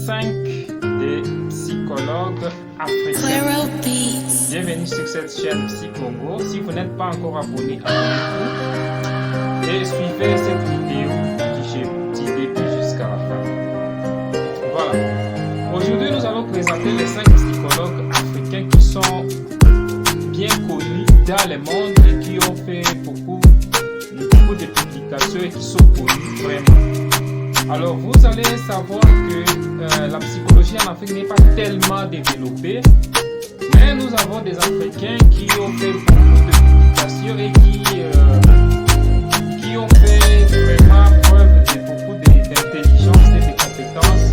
5 des psychologues africains. Bienvenue sur cette chaîne Psy Congo. Si vous n'êtes pas encore abonné, abonnez-vous et suivez cette vidéo du début jusqu'à la fin. Voilà. Aujourd'hui, nous allons présenter les 5 psychologues africains qui sont bien connus dans le monde et qui ont fait beaucoup de publications et qui sont connus vraiment. Alors, vous allez savoir que la psychologie en Afrique n'est pas tellement développée, mais nous avons des Africains qui ont fait beaucoup de publications et qui ont fait vraiment preuve de beaucoup d'intelligence et de compétences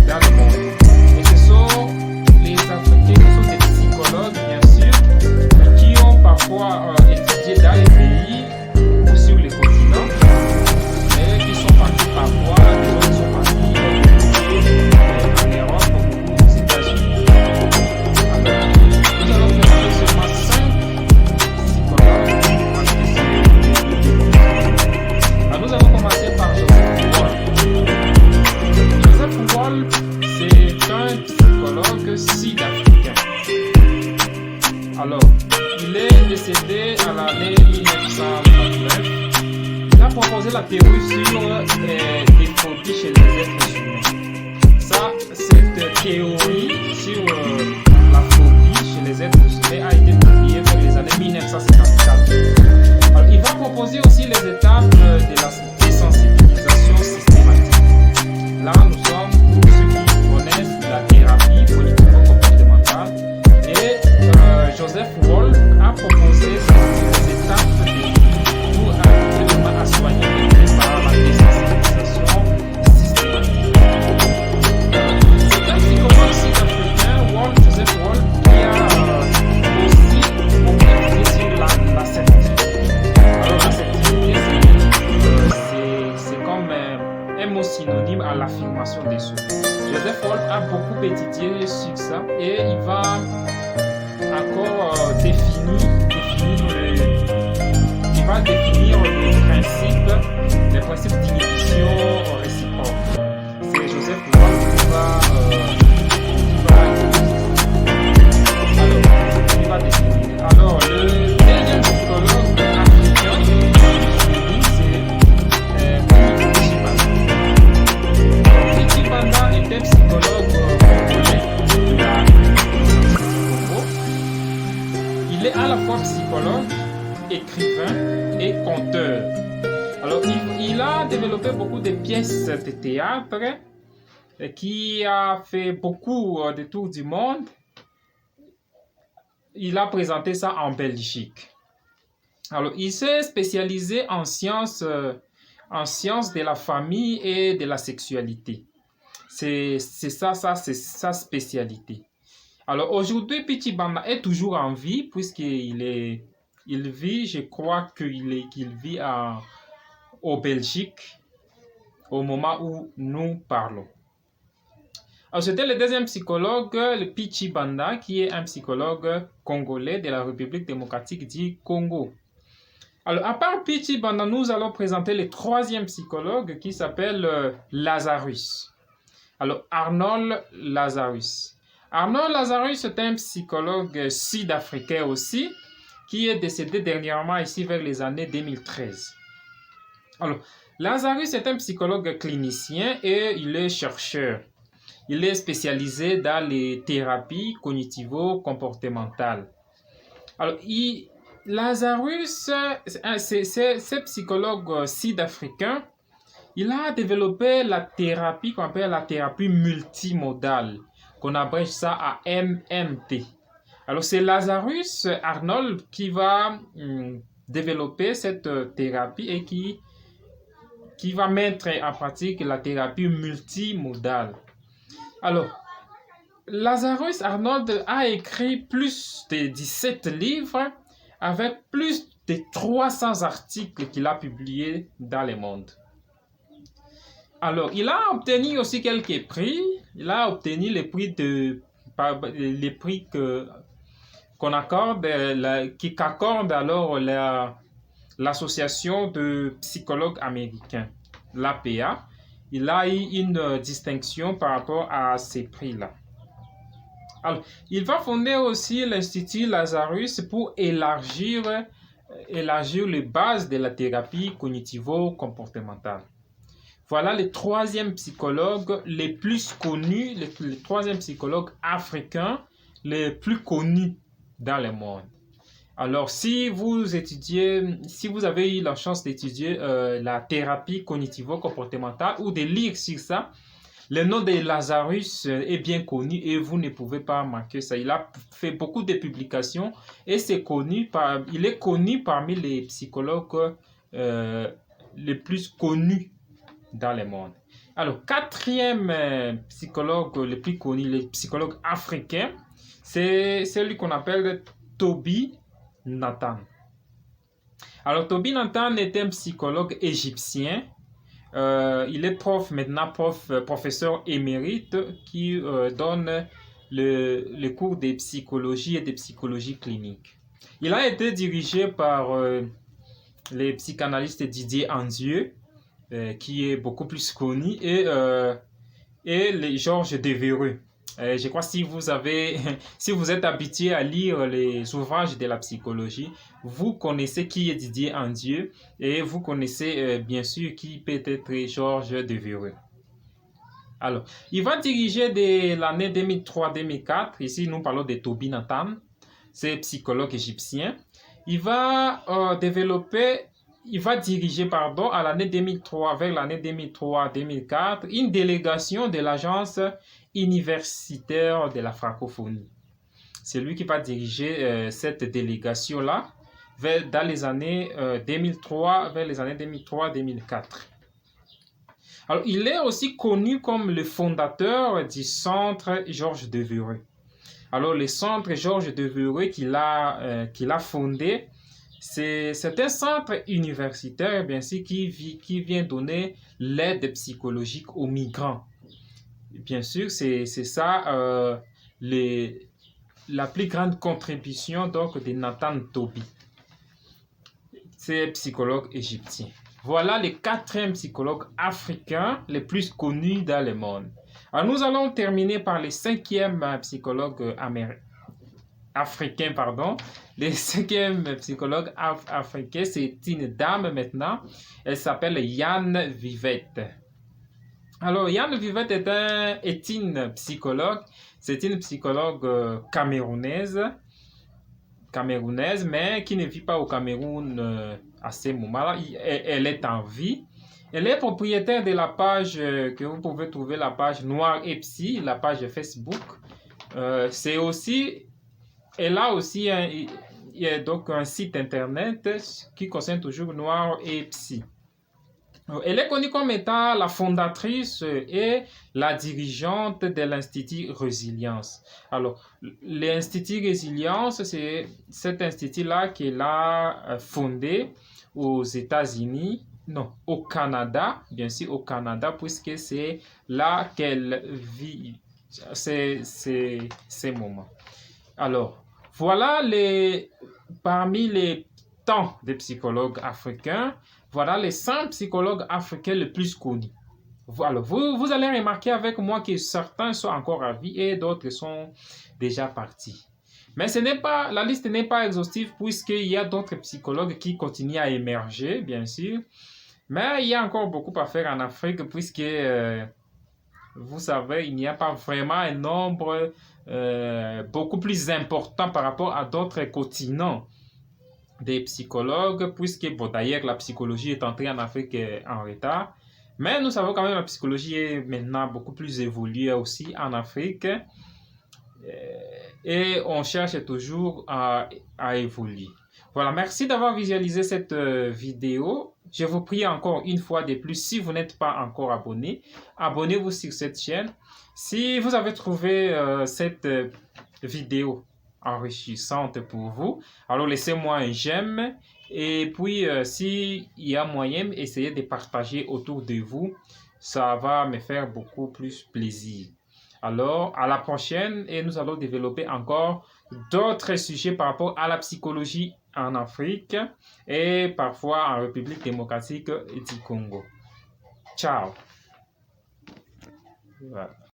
dans le monde. Et ce sont les Africains qui sont des psychologues, bien sûr, qui ont parfois étudié dans les pays ou sur les continents, et qui sont partis parfois, les autres sont partis en Europe ou aux États-Unis. Alors, nous allons présenter seulement 5 psychologues. Alors, nous allons commencer par Joseph Wall. Joseph Wall, c'est un psychologue sud-africain. Alors, il est décédé à l'année 1939. Il a proposé la théorie sur des phobies chez les êtres humains. Ça, cette théorie sur la phobie chez les êtres humains a été publiée vers les années 1954. Alors, il va proposer aussi les étapes de la désensibilisation systématique. Là, nous sommes pour ceux qui connaissent la thérapie cognitivo-comportementale. Et Joseph Wall a proposé ces étapes pour actuellement à soigner par la désensibilisation systématique. C'est un psychologue sud-africain, Joseph Wall, qui a aussi beaucoup étudié sur l'assertivité. Alors l'assertivité, c'est comme un mot synonyme à l'affirmation des choses. Joseph Wall a beaucoup étudié sur ça et il va encore définir les principes d'inhibition réciproque. C'est Joseph Wall qui va définir. Alors, le deuxième psychologue africain, c'est Pichi Banda. Pichi Banda était psychologue congolais de la Congo. Il est à la fois psychologue, écrivain et conteur. Alors, il a développé beaucoup de pièces de théâtre qui a fait beaucoup de tours du monde. Il a présenté ça en Belgique. Alors, il s'est spécialisé en sciences de la famille et de la sexualité. C'est sa spécialité. Alors, aujourd'hui, Pichi Banda est toujours en vie puisqu'il vit, je crois qu'il vit au Belgique au moment où nous parlons. Alors, c'était le deuxième psychologue, le Pichi Banda, qui est un psychologue congolais de la République démocratique du Congo. Alors, à part Pichi Banda, nous allons présenter le troisième psychologue qui s'appelle Lazarus. Alors, Arnold Lazarus. Arnold Lazarus est un psychologue sud-africain aussi, qui est décédé dernièrement ici vers les années 2013. Alors, Lazarus est un psychologue clinicien et il est chercheur. Il est spécialisé dans les thérapies cognitivo-comportementales. Alors, Lazarus, c'est psychologue sud-africain. Il a développé la thérapie qu'on appelle la thérapie multimodale, qu'on abrège ça à MMT. Alors, c'est Lazarus Arnold qui va développer cette thérapie et qui va mettre en pratique la thérapie multimodale. Alors, Lazarus Arnold a écrit plus de 17 livres avec plus de 300 articles qu'il a publiés dans le monde. Alors, il a obtenu aussi quelques prix. Il a obtenu les prix qu'on accorde, qu'accorde alors l'association de psychologues américains, l'APA, il a eu une distinction par rapport à ces prix-là. Alors, il va fonder aussi l'Institut Lazarus pour élargir les bases de la thérapie cognitivo-comportementale. Voilà les troisièmes psychologues les plus connus, les troisièmes psychologues africains les plus connus dans le monde. Alors, si vous avez eu la chance d'étudier la thérapie cognitivo-comportementale ou de lire sur ça, le nom de Lazarus est bien connu et vous ne pouvez pas manquer ça. Il a fait beaucoup de publications et il est connu parmi les psychologues les plus connus dans le monde. Alors, quatrième psychologue le plus connu, le psychologue africain, c'est celui qu'on appelle Toby Nathan. Alors, Toby Nathan est un psychologue égyptien. Il est professeur émérite qui donne le cours de psychologie et de psychologie clinique. Il a été dirigé par le psychanalyste Didier Anzieux, qui est beaucoup plus connu, et Georges Devereux. Je crois que si vous êtes habitué à lire les ouvrages de la psychologie, vous connaissez qui est Didier Anzieux et vous connaissez bien sûr qui peut être Georges Devereux. Alors, il va diriger de l'année 2003-2004, ici nous parlons de Toby Nathan, c'est psychologue égyptien. Il va diriger à l'année 2003, vers l'année 2003-2004, une délégation de l'agence universitaire de la francophonie. C'est lui qui va diriger cette délégation-là dans les années 2003, vers les années 2003-2004. Alors, il est aussi connu comme le fondateur du centre Georges Devereux. Alors, le centre Georges Devereux qu'il a fondé, c'est un centre universitaire, bien sûr, qui vient donner l'aide psychologique aux migrants. Bien sûr, c'est ça la plus grande contribution donc, de Nathan Toby. C'est psychologue égyptien. Voilà les quatrièmes psychologues africains les plus connus dans le monde. Alors, nous allons terminer par les cinquièmes psychologues africain, pardon. Le cinquième psychologue africain, c'est une dame maintenant. Elle s'appelle Yann Vivette. Alors, Yann Vivette est une psychologue. C'est une psychologue camerounaise, mais qui ne vit pas au Cameroun à ce moment-là. Elle est en vie. Elle est propriétaire de la page que vous pouvez trouver, la page Noir et Psy, la page Facebook. Elle a aussi donc un site internet qui concerne toujours Noir et Psy. Elle est connue comme étant la fondatrice et la dirigeante de l'Institut Résilience. Alors, l'Institut Résilience, c'est cet institut-là qu'elle a fondé aux États-Unis, non, au Canada, bien sûr au Canada, puisque c'est là qu'elle vit ces moments. Alors, voilà parmi les tant de psychologues africains, voilà les 5 psychologues africains les plus connus. Alors, vous allez remarquer avec moi que certains sont encore à vie et d'autres sont déjà partis. Mais la liste n'est pas exhaustive puisqu'il y a d'autres psychologues qui continuent à émerger, bien sûr. Mais il y a encore beaucoup à faire en Afrique puisque, vous savez, il n'y a pas vraiment un nombre beaucoup plus important par rapport à d'autres continents des psychologues, puisque d'ailleurs la psychologie est entrée en Afrique en retard. Mais nous savons quand même que la psychologie est maintenant beaucoup plus évoluée aussi en Afrique. Et on cherche toujours à évoluer. Voilà, merci d'avoir visualisé cette vidéo. Je vous prie encore une fois de plus, si vous n'êtes pas encore abonné, abonnez-vous sur cette chaîne. Si vous avez trouvé cette vidéo enrichissante pour vous, alors laissez-moi un j'aime. Et puis, s'il y a moyen, essayez de partager autour de vous. Ça va me faire beaucoup plus plaisir. Alors, à la prochaine et nous allons développer encore d'autres sujets par rapport à la psychologie en Afrique et parfois en République démocratique du Congo. Ciao! Voilà.